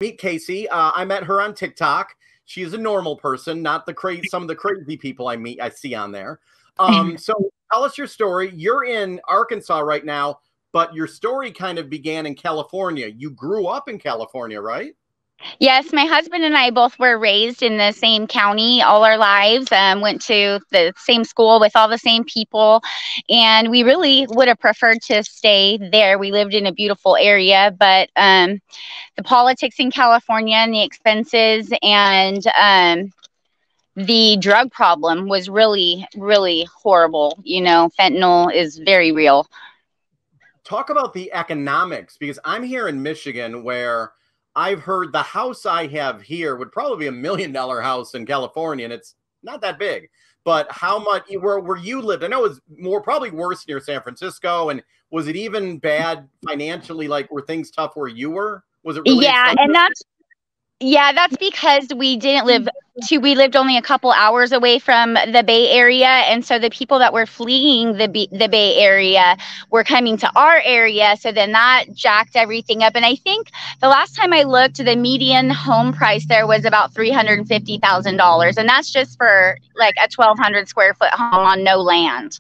Meet Casey. I met her on TikTok. She is a normal person, not the crazy, some of the crazy people I see on there. So tell us your story. You're in Arkansas right now, but your story kind of began in California. You grew up in California, right? Yes, my husband and I both were raised in the same county all our lives, went to the same school with all the same people, and we really would have preferred to stay there. We lived in a beautiful area, but the politics in California and the expenses and the drug problem was really, really horrible. You know, fentanyl is very real. Talk about the economics, because I'm here in Michigan where I've heard the house I have here would probably be $1 million house in California, and it's not that big. But how much where you lived? I know it was probably worse near San Francisco. And was it even bad financially? Like, were things tough where you were? Was it really expensive? And that's because we lived only a couple hours away from the Bay Area. And so the people that were fleeing the Bay Area were coming to our area. So then that jacked everything up. And I think the last time I looked, the median home price there was about $350,000. And that's just for like a 1,200 square foot home on no land.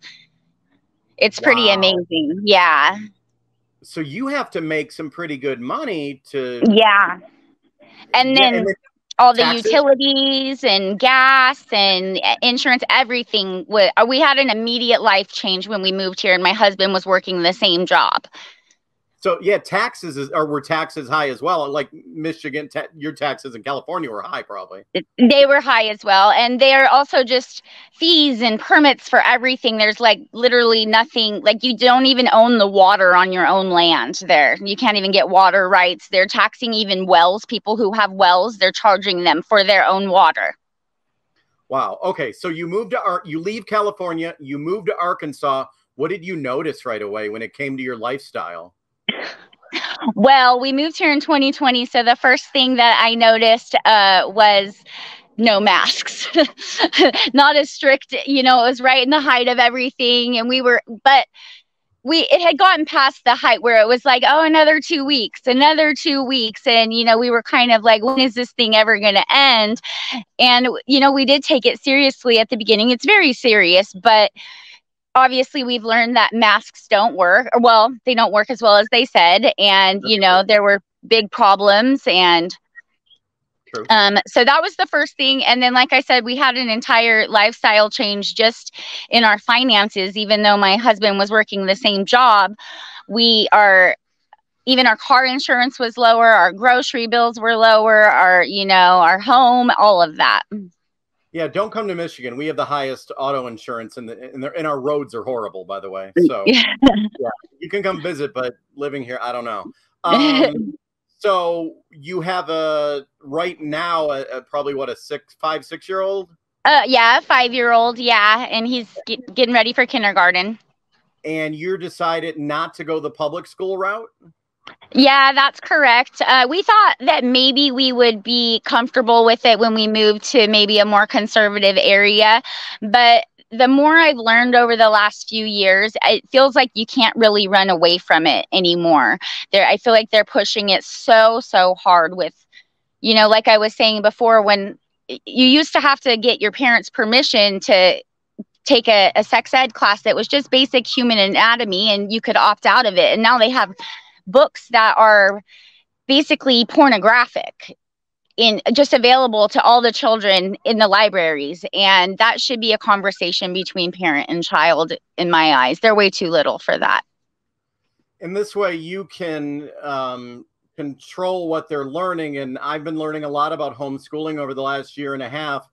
It's pretty amazing. Yeah. So you have to make some pretty good money to. Yeah. And then all the taxes? Utilities and gas and insurance, everything. We had an immediate life change when we moved here, and my husband was working the same job. So yeah, were taxes high as well? Like Michigan, your taxes in California were high, probably. They were high as well, and they are also just fees and permits for everything. There's like literally nothing. Like, you don't even own the water on your own land there. You can't even get water rights. They're taxing even wells. People who have wells, they're charging them for their own water. Wow. Okay, so you leave California, you moved to Arkansas. What did you notice right away when it came to your lifestyle? Well, we moved here in 2020, so the first thing that I noticed was no masks. Not as strict, you know, it was right in the height of everything, and it had gotten past the height where it was like, oh, another 2 weeks, and, you know, we were kind of like, when is this thing ever going to end? And, you know, we did take it seriously at the beginning. It's very serious, but obviously we've learned that masks don't work. Well, they don't work as well as they said. And, you know, there were big problems. And so that was the first thing. And then, like I said, we had an entire lifestyle change just in our finances. Even though my husband was working the same job, even our car insurance was lower. Our grocery bills were lower. Our home, all of that. Yeah, don't come to Michigan. We have the highest auto insurance, and our roads are horrible, by the way. So yeah, you can come visit, but living here, I don't know. So you have right now probably what, a 5-6-year-old? Yeah, a 5-year-old. Yeah, and he's getting ready for kindergarten. And you decided not to go the public school route? Yeah, that's correct. We thought that maybe we would be comfortable with it when we moved to maybe a more conservative area. But the more I've learned over the last few years, it feels like you can't really run away from it anymore. I feel like they're pushing it so hard with, you know, like I was saying before, when you used to have to get your parents' permission to take a sex ed class that was just basic human anatomy, and you could opt out of it. And now they have books that are basically pornographic just available to all the children in the libraries. And that should be a conversation between parent and child, in my eyes. They're way too little for that. In this way, you can control what they're learning. And I've been learning a lot about homeschooling over the last year and a half.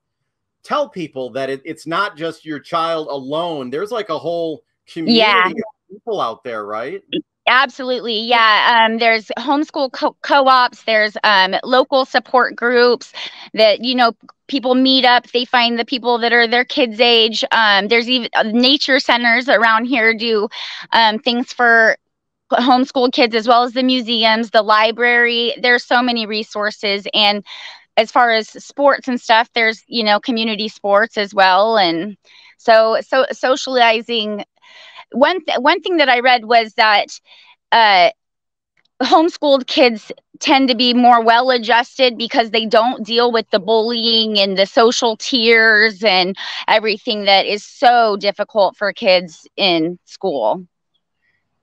Tell people that it's not just your child alone. There's like a whole community of people out there, right? Absolutely. Yeah. There's homeschool co-ops. There's local support groups that, you know, people meet up. They find the people that are their kids' age. There's even nature centers around here do things for homeschool kids, as well as the museums, the library. There's so many resources. And as far as sports and stuff, there's, you know, community sports as well. And so socializing. One thing that I read was that homeschooled kids tend to be more well adjusted because they don't deal with the bullying and the social tiers and everything that is so difficult for kids in school.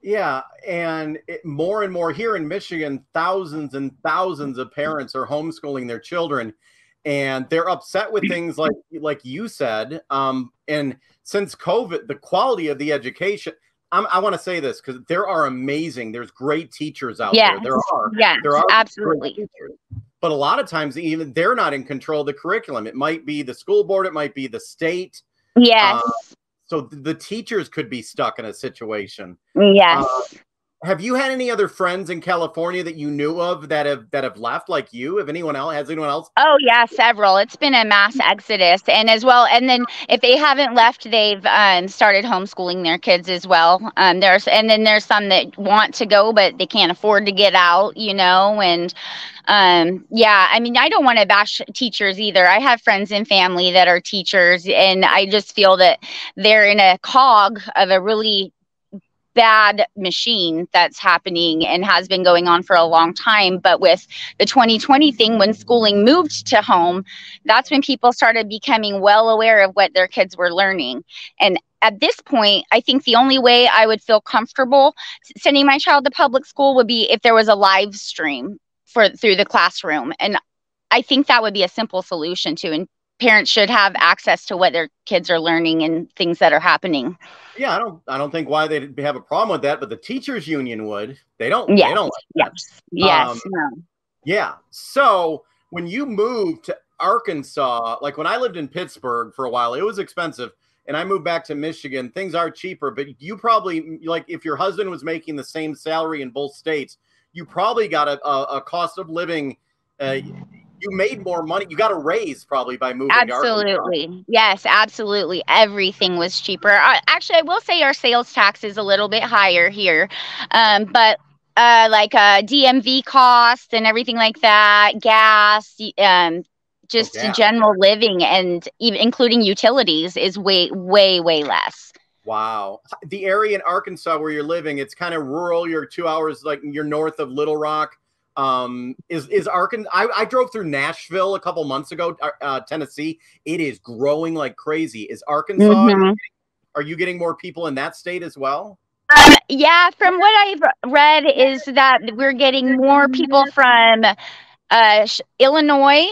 Yeah, and more and more here in Michigan, thousands and thousands of parents are homeschooling their children, and they're upset with things like you said. And since COVID, the quality of the education. I want to say this because there are amazing. There's great teachers out Yes, there. There are great absolutely. teachers, but a lot of times even they're not in control of the curriculum. It might be the school board. It might be the state. Yes, So the teachers could be stuck in a situation. yes. Uh, have you had any other friends in California that you knew of that have left like you? Have anyone else? Has anyone else? Oh yeah, several. It's been a mass exodus, and as well, and then if they haven't left, they've started homeschooling their kids as well. There's some that want to go, but they can't afford to get out, you know. And yeah, I mean, I don't want to bash teachers either. I have friends and family that are teachers, and I just feel that they're in a cog of a really bad machine that's happening and has been going on for a long time. But with the 2020 thing, when schooling moved to home, that's when people started becoming well aware of what their kids were learning. And at this point, I think the only way I would feel comfortable sending my child to public school would be if there was a live stream through the classroom. And I think that would be a simple solution to, and parents should have access to what their kids are learning and things that are happening. Yeah, I don't think why they'd have a problem with that, but the teachers union would. They don't. Yes, They don't like that. yes, no. Yeah. So when you moved to Arkansas, like when I lived in Pittsburgh for a while, it was expensive. And I moved back to Michigan. Things are cheaper, but you probably, like, if your husband was making the same salary in both states, you probably got a cost of living. You made more money. You got a raise probably by moving to Arkansas. Absolutely. Yes, absolutely. Everything was cheaper. Actually, I will say our sales tax is a little bit higher here. But like DMV cost and everything like that, gas, just general living, and even including utilities is way, way, way less. Wow. The area in Arkansas where you're living, it's kind of rural. You're 2 hours, like you're north of Little Rock. Is Arkansas? I drove through Nashville a couple months ago, Tennessee. It is growing like crazy. Is Arkansas? Mm-hmm. Are you getting more people in that state as well? Yeah, from what I've read is that we're getting more people from Illinois,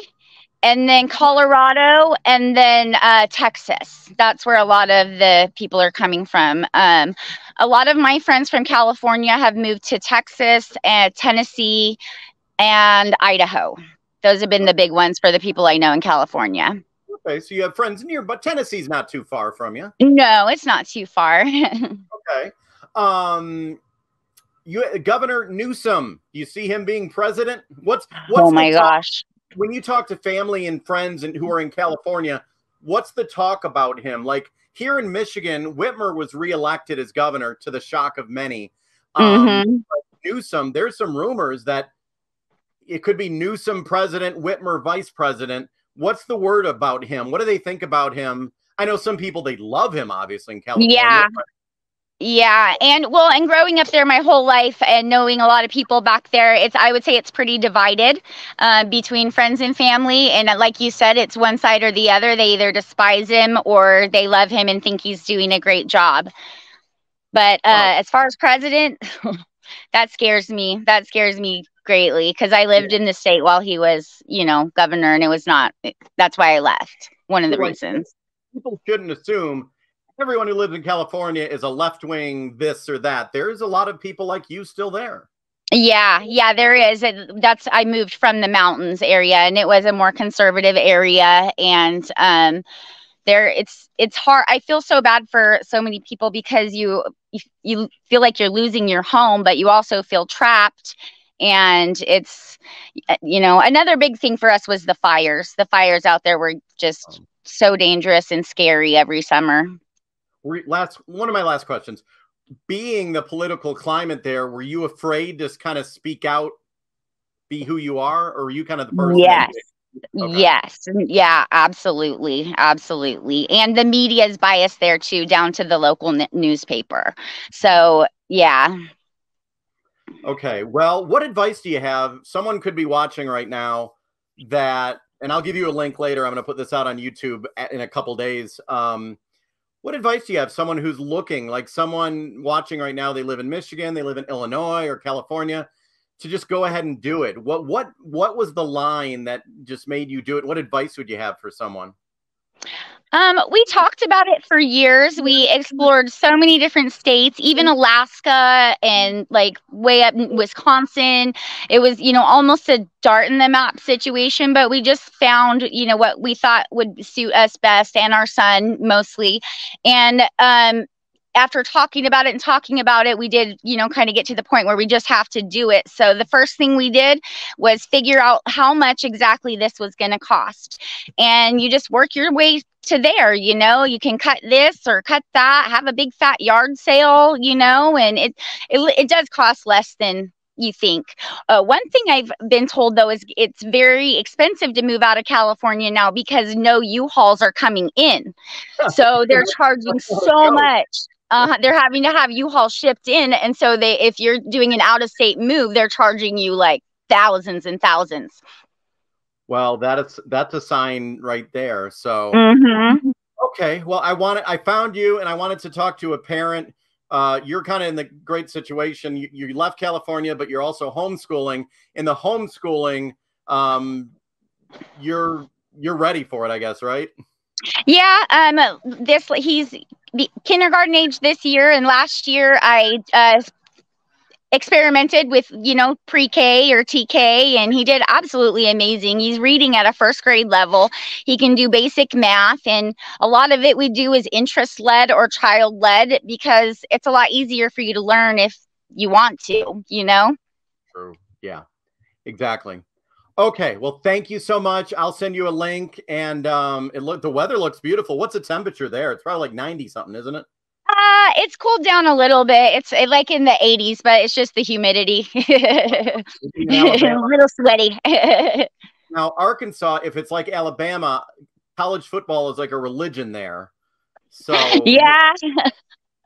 and then Colorado, and then Texas. That's where a lot of the people are coming from. A lot of my friends from California have moved to Texas and Tennessee and Idaho. Those have been the big ones for the people I know in California. Okay, so you have friends near, but Tennessee's not too far from you. No, it's not too far. Okay. Governor Newsom, you see him being president? What's oh my gosh. When you talk to family and friends and who are in California, what's the talk about him? Like here in Michigan, Whitmer was reelected as governor to the shock of many. Newsom, there's some rumors that it could be Newsom president, Whitmer vice president. What's the word about him? What do they think about him? I know some people, they love him, obviously, in California. Yeah. Yeah. And growing up there my whole life and knowing a lot of people back there, I would say it's pretty divided between friends and family. And like you said, it's one side or the other. They either despise him or they love him and think he's doing a great job. But as far as president, that scares me. That scares me greatly because I lived in the state while he was, governor, and it was not. That's why I left. One of the reasons. People shouldn't assume everyone who lives in California is a left-wing this or that. There's a lot of people like you still there. Yeah, there is. I moved from the mountains area, and it was a more conservative area. And it's hard. I feel so bad for so many people because you feel like you're losing your home, but you also feel trapped. And it's, another big thing for us was the fires. The fires out there were just so dangerous and scary every summer. One of my last questions, being the political climate there, were you afraid to kind of speak out, be who you are, or were you kind of the person? Yes. Okay. Yes. Yeah, absolutely. Absolutely. And the media is biased there too, down to the local newspaper. So, yeah. Okay. Well, what advice do you have? Someone could be watching right now that, and I'll give you a link later. I'm going to put this out on YouTube in a couple days. What advice do you have? Someone who's looking, like someone watching right now, they live in Michigan, they live in Illinois or California, to just go ahead and do it. What was the line that just made you do it? What advice would you have for someone? We talked about it for years. We explored so many different states, even Alaska and like way up in Wisconsin. It was, almost a dart in the map situation, but we just found, what we thought would suit us best and our son mostly. And after talking about it, we did, kind of get to the point where we just have to do it. So the first thing we did was figure out how much exactly this was going to cost. And you just work your way to there, you can cut this or cut that, have a big fat yard sale, and it does cost less than you think. One thing I've been told though is it's very expensive to move out of California now because no U-Hauls are coming in. So they're charging so much. They're having to have U-Haul shipped in, and so if you're doing an out-of-state move, they're charging you like thousands and thousands. Well, that's a sign right there. So, Mm-hmm. okay. Well, I found you, and I wanted to talk to a parent. You're kind of in the great situation. You left California, but you're also homeschooling. In the homeschooling, you're ready for it, I guess, right? Yeah, he's the kindergarten age this year, and last year I experimented with pre-K or TK, and he did absolutely amazing. He's reading at a first grade level. He can do basic math, and a lot of it we do is interest led or child led because it's a lot easier for you to learn if you want to. True. Yeah, exactly. Okay, well, thank you so much. I'll send you a link, and the weather looks beautiful. What's the temperature there? It's probably like 90 something, isn't it? It's cooled down a little bit. It's like in the 80s, but it's just the humidity. In A Alabama. little sweaty. Now, Arkansas, if it's like Alabama, college football is like a religion there. So Yeah,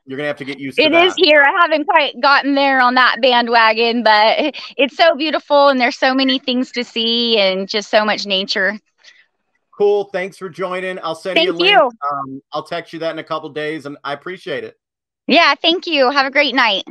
you're gonna have to get used to it is that. here. I haven't quite gotten there on that bandwagon, but it's so beautiful and there's so many things to see and just so much nature. Cool. Thanks for joining. I'll send you a Thank link. you. I'll text you that in a couple days, and I appreciate it. Yeah, thank you. Have a great night.